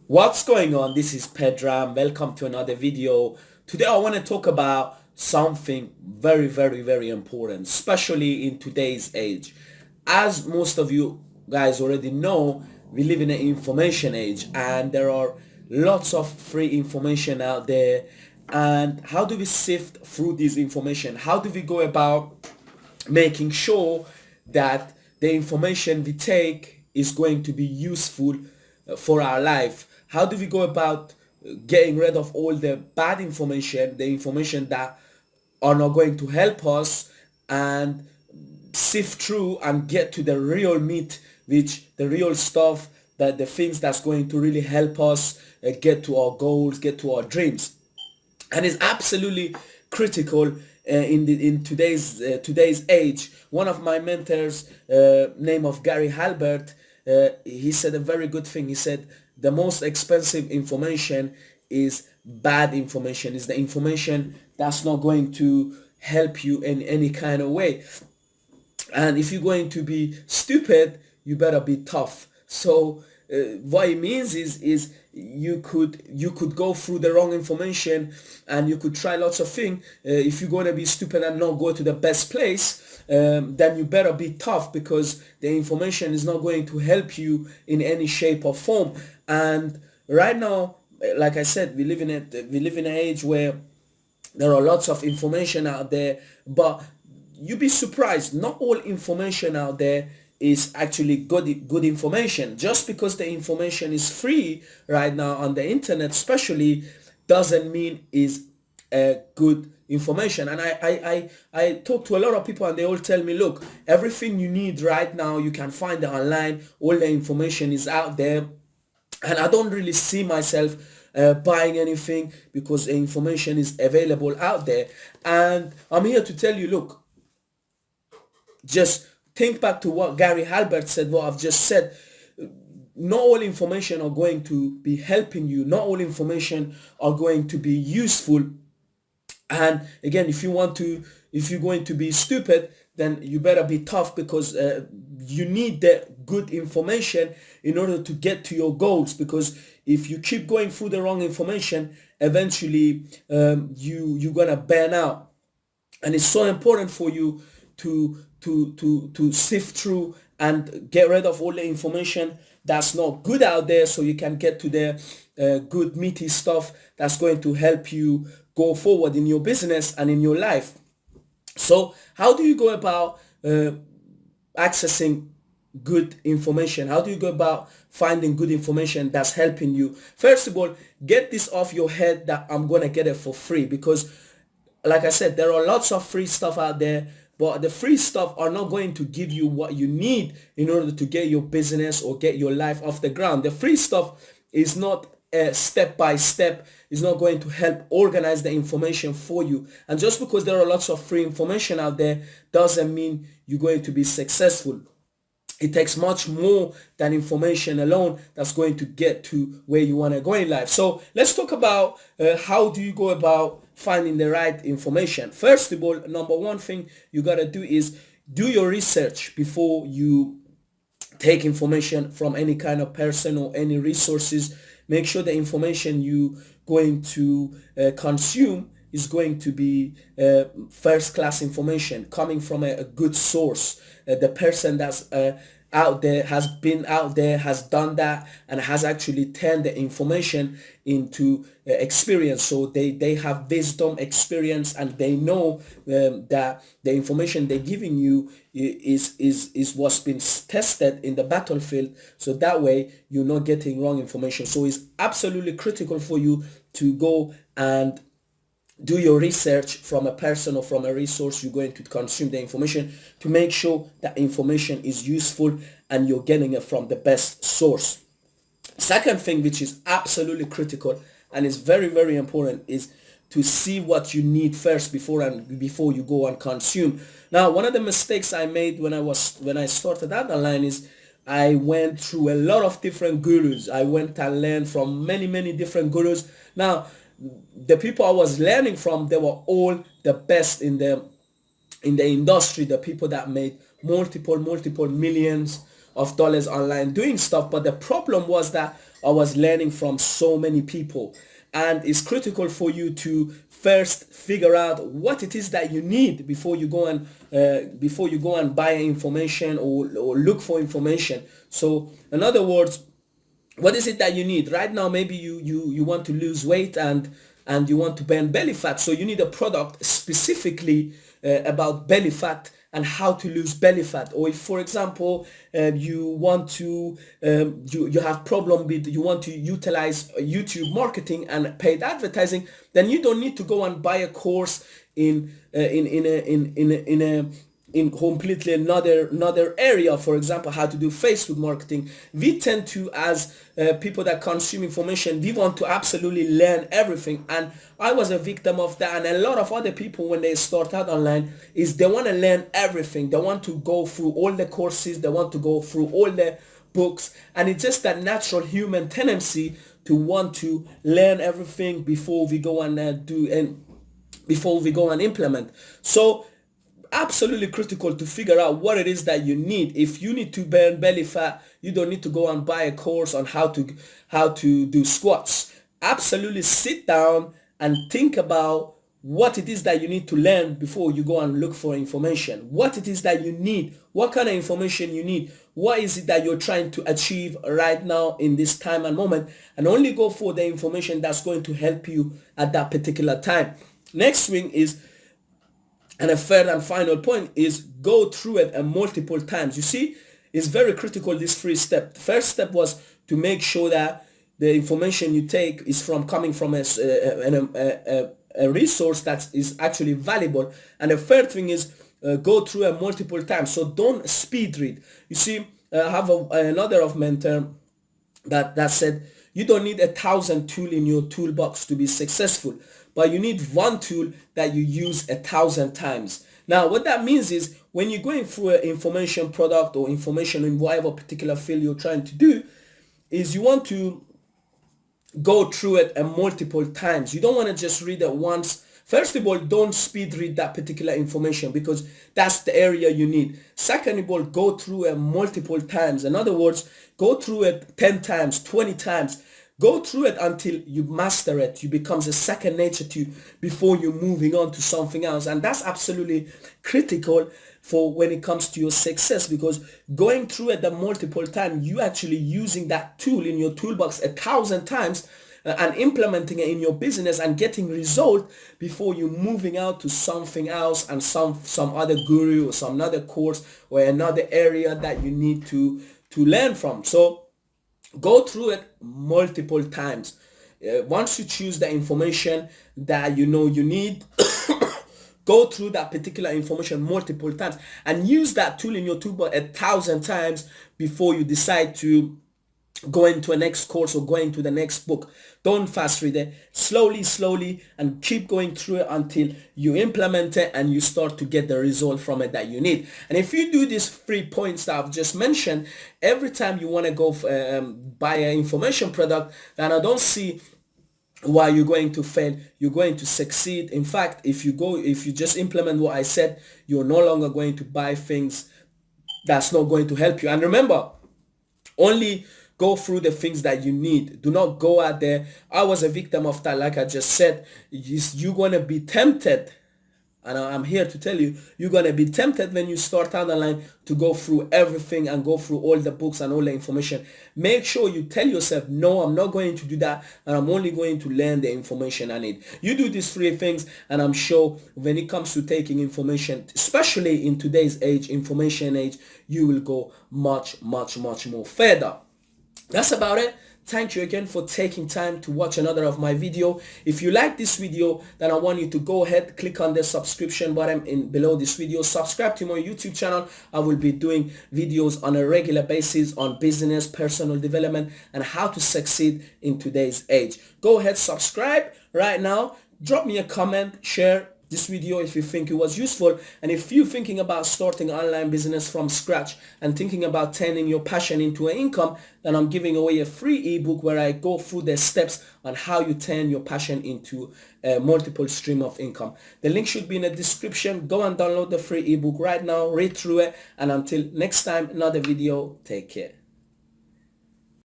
What's going on? This is Pedram. Welcome to another video. Today I want to talk about something very important, especially in today's age. As most of you guys already know, we live in an information age and there are lots of free information out there. And how do we sift through this information? How do we go about making sure that the information we take is going to be useful for our life? How do we go about getting rid of all the bad information, the information that are not going to help us, and sift through and get to the real meat, which the real stuff, that the things that's going to really help us get to our goals, get to our dreams. And it's absolutely critical in today's age. One of my mentors, name of Gary Halbert, he said a very good thing. He said the most expensive information is bad information, is the information that's not going to help you in any kind of way. And if you're going to be stupid, you better be tough. So what it means is you could go through the wrong information and you could try lots of things. If you're going to be stupid and not go to the best place, then you better be tough, because the information is not going to help you in any shape or form. And right now, like I said, we live in an age where there are lots of information out there, but you'd be surprised. Not all information out there is actually good information. Just because the information is free right now on the internet, especially, doesn't mean is good information. And I talk to a lot of people and they all tell me, look, everything you need right now you can find it online. All the information is out there, and I don't really see myself buying anything because the information is available out there. And I'm here to tell you, look, just think back to what Gary Halbert said, what I've just said. Not all information are going to be helping you. Not all information are going to be useful. And again, if you're going to be stupid, then you better be tough, because you need the good information in order to get to your goals. Because if you keep going through the wrong information, eventually you're gonna burn out. And it's so important for you to sift through and get rid of all the information that's not good out there, so you can get to the good meaty stuff that's going to help you go forward in your business and in your life. So how do you go about accessing good information? How do you go about finding good information that's helping you? First of all, get this off your head that I'm gonna get it for free, because like I said, there are lots of free stuff out there, but the free stuff are not going to give you what you need in order to get your business or get your life off the ground. The free stuff is not step by step, is not going to help organize the information for you. And just because there are lots of free information out there doesn't mean you're going to be successful. It takes much more than information alone that's going to get to where you want to go in life. So let's talk about how do you go about finding the right information. First of all, number one thing you got to do is do your research before you take information from any kind of person or any resources. Make sure the information you going to consume is going to be first class information coming from a good source. The person that's out there has been out there, has done that, and has actually turned the information into experience. So they have wisdom, experience, and they know that the information they're giving you is what's been tested in the battlefield. So that way you're not getting wrong information. So it's absolutely critical for you to go and do your research from a person or from a resource you're going to consume the information, to make sure that information is useful and you're getting it from the best source. Second thing, which is absolutely critical and is very important, is to see what you need first before you go and consume. Now, one of the mistakes I made when I started out online is I went through a lot of different gurus. I went and learned from many different gurus. Now, the people I was learning from, they were all the best in the industry, the people that made multiple millions of dollars online doing stuff. But the problem was that I was learning from so many people. And it's critical for you to first figure out what it is that you need before you go and buy information or look for information. So in other words, what is it that you need right now? Maybe you want to lose weight and you want to burn belly fat, so you need a product specifically about belly fat and how to lose belly fat. Or if, for example, you want to you have problem with, you want to utilize YouTube marketing and paid advertising, then you don't need to go and buy a course in completely another area. For example, how to do Facebook marketing. We tend to, as people that consume information, we want to absolutely learn everything, and I was a victim of that. And a lot of other people, when they start out online, is they want to learn everything. They want to go through all the courses, they want to go through all the books, and it's just that natural human tendency to want to learn everything before we go and before we go and implement. So absolutely critical to figure out what it is that you need. If you need to burn belly fat, you don't need to go and buy a course on how to do squats. Absolutely sit down and think about what it is that you need to learn before you go and look for information. What it is that you need, what kind of information you need, what is it that you're trying to achieve right now in this time and moment, and only go for the information that's going to help you at that particular time. Next thing is, and a third and final point is, go through it multiple times. You see, it's very critical, this 3 step. The first step was to make sure that the information you take is coming from a resource that is actually valuable. And the third thing is, go through it multiple times. So don't speed read. You see, I have another of mentor that said, you don't need 1,000 tools in your toolbox to be successful, but you need one tool that you use 1,000 times. Now, what that means is, when you're going through an information product or information in whatever particular field you're trying to do, is you want to go through it multiple times. You don't want to just read it once. First of all, don't speed read that particular information, because that's the area you need. Second of all, go through it multiple times. In other words, go through it 10 times, 20 times. Go through it until you master it. You becomes a second nature to you before you're moving on to something else. And that's absolutely critical for when it comes to your success, because going through it the multiple times, you actually using that tool in your toolbox 1,000 times and implementing it in your business and getting result before you moving out to something else and some other guru or some other course or another area that you need to learn from. So go through it multiple times. Once you choose the information that you know you need, go through that particular information multiple times and use that tool in your toolbox 1,000 times before you decide to go into a next course or go into the next book. Don't fast read it. Slowly, and keep going through it until you implement it and you start to get the result from it that you need. And if you do these 3 points that I've just mentioned, every time you want to go buy an information product, then I don't see why you're going to fail. You're going to succeed. In fact, if you just implement what I said, you're no longer going to buy things that's not going to help you. And remember, only go through the things that you need. Do not go out there. I was a victim of that. Like I just said, you're going to be tempted. And I'm here to tell you, you're going to be tempted when you start out online to go through everything and go through all the books and all the information. Make sure you tell yourself, no, I'm not going to do that, and I'm only going to learn the information I need. You do these 3 things, and I'm sure when it comes to taking information, especially in today's age, information age, you will go much more further. That's about it. Thank you again for taking time to watch another of my video. If you like this video, then I want you to go ahead, click on the subscription button below this video. Subscribe to my YouTube channel. I will be doing videos on a regular basis on business, personal development, and how to succeed in today's age. Go ahead, subscribe right now. Drop me a comment, share this video if you think it was useful, and if you're thinking about starting online business from scratch and thinking about turning your passion into an income, then I'm giving away a free ebook where I go through the steps on how you turn your passion into a multiple stream of income. The link should be in the description. Go and download the free ebook right now, read through it, and until next time, another video, take care.